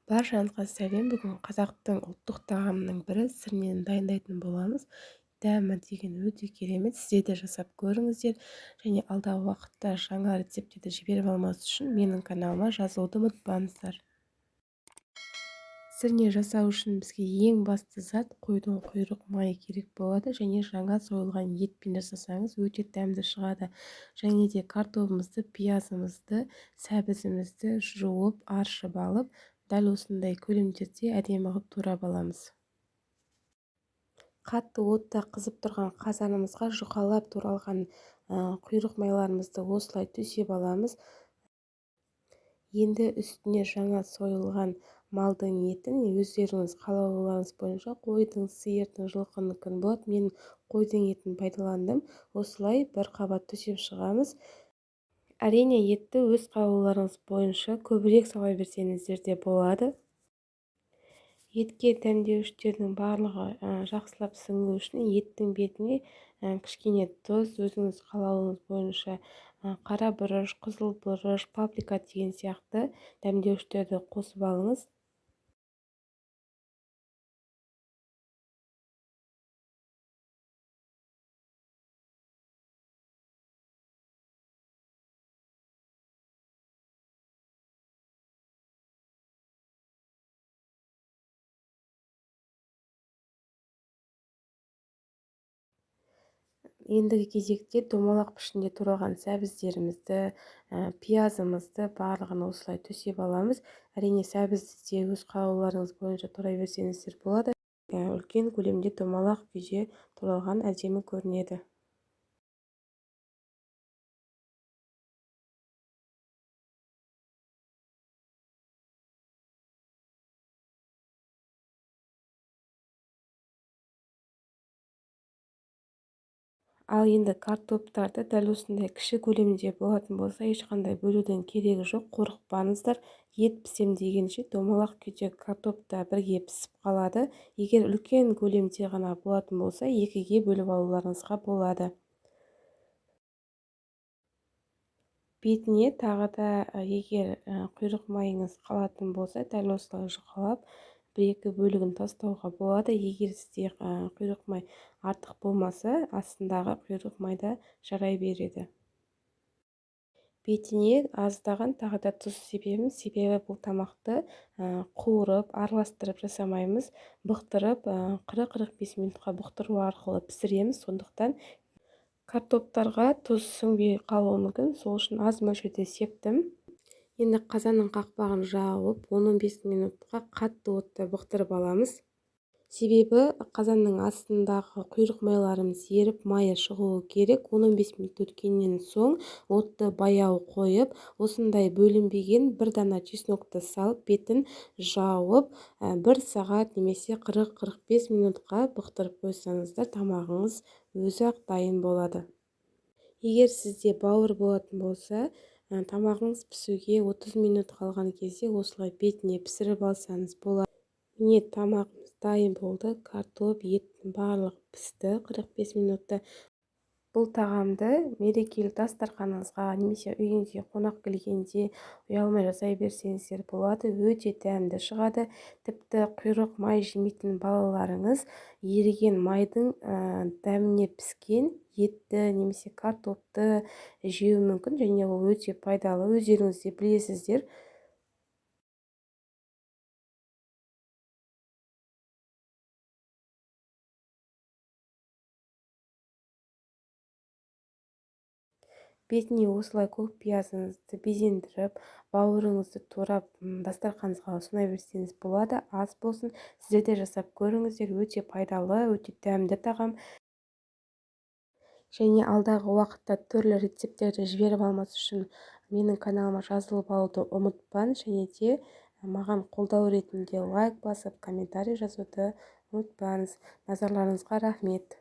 Баршаңызға сәлем. Бүгін қазақтың ұлттық тағамының бірі сырмен дайындайтын боламыз. Дәмі деген өте керемет. Сіздер де жасап көріңіздер. Және алдағы уақытта жаңа рецепттерді жіберіп алмас үшін менің каналыма жазылуды ұмытпаңыздар. Сырне жасау үшін бізге ең басты зат қойдың құйрық майы керек болады. Және жаңа сойылған етпен жасасаңыз өте дәмді шығады. Және де картопымызды, пиязымызды, сәбізімізді жуып, аршып алып, дәл осындай көлемдерде әдемі қылып турап аламыз. Қатты отта қызып тұрған қазанымызға жұқалап туралған құйрық майларымызды осылай төсеп аламыз. Енді үстіне жаңа сойылған малдың етін өздеріңіз қалауларыңыз бойынша қойдың, сиырдың, жылқыныкін болады. Мен қойдың етін пайдаландым. Осылай бір қабат төсеп шығамыз. Әрине, етті өз қалауларыңыз бойынша көбірек сала берсеңіздер де болады. Етке дәмдеуіштердің барлығы жақсылап сіңу үшін еттің бетіне кішкене тұз, өзіңіз қалауыңыз бойынша қара бұрыш, қызыл бұрыш, паприка деген сияқты дәмдеуіштерді қосып алыңыз. Ендігі кезекте домалақ пішінде туралған сәбіздерімізді, пиязымызды барлығын осылай төсеп аламыз. Әрине, сәбізді де өз қалауларыңыз бойынша турай берсеңіздер болады. Үлкен көлемде домалақ күйде туралған әдемі көрінеді. Ал енді картоптарды дәл осындай кіші көлемде болатын болса, ешқандай бөлудің керегі жоқ, қорықпаңыздар. Ет пісем дегенше домалақ күйде картоп та бірге пісіп қалады. Егер үлкен көлемде ғана болатын болса, екіге бөліп алуларыңызға болады. Бетіне тағы да егер құйрық майыңыз қалатын болса, дәл осылай жұқалап бір-екі бөлігін тастауға болады. Егер сізде құйрық май артық болмаса, астындағы құйрық майда жарай береді. Бетіне аздаған тағы да тұз себеміз. Себебі бұл тамақты қуырып, араластырып жасамаймыз. Бұқтырып 40-45 минутқа бұқтыру арқылы пісіреміз. Сондықтан картоптарға тұз сіңбей қалуы мүмкін. Сол үшін аз мөлшерде септім. Енді қазанның қақпағын жауып 10-15 минутқа қатты отта бұқтырып аламыз. Себебі қазанның астындағы құйрық майларымыз еріп, майы шығуы керек. 10-15 минут өткеннен соң отты баяу қойып, осындай бөлінбеген бір дана чеснокты салып, бетін жауып, 1 сағат немесе 40-45 минутқа бұқтырып қойсаңыздар, тамағыңыз өзі-ақ дайын болады. Егер сізде бауыр болатын болса, тамағыңыз пісуге 30 минут қалған кезде осылай бетіне пісіріп алсаңыз болады. Міне тамағымыз дайын болды. Картоп, еттің барлығы пісті 45 минутта. Бұл тағамды мерекелік дастарханыңызға немесе үйіңізге қонақ келгенде ұялмай жасай берсеңіздер болады. Өте дәмді шығады. Тіпті құйрық май жемейтін балаларыңыз еріген майдың дәміне піскен етті немесе картопты жеуі мүмкін, және ол өте пайдалы. Өздеріңіз де білесіздер. Бетіне осылай көк пиязыңызды безендіріп, бауырыңызды турап дастарханыңызға ұсына берсеңіз болады. Аз болсын, сіздер де жасап көріңіздер. Өте пайдалы, өте дәмді тағам. Және алдағы уақытта түрлі рецепттерді жіберіп алмас үшін менің каналыма жазылып алуды ұмытпаңыз. Және де маған қолдау ретінде лайк басып, комментарий жазуды ұмытпаңыз. Назарларыңызға рахмет.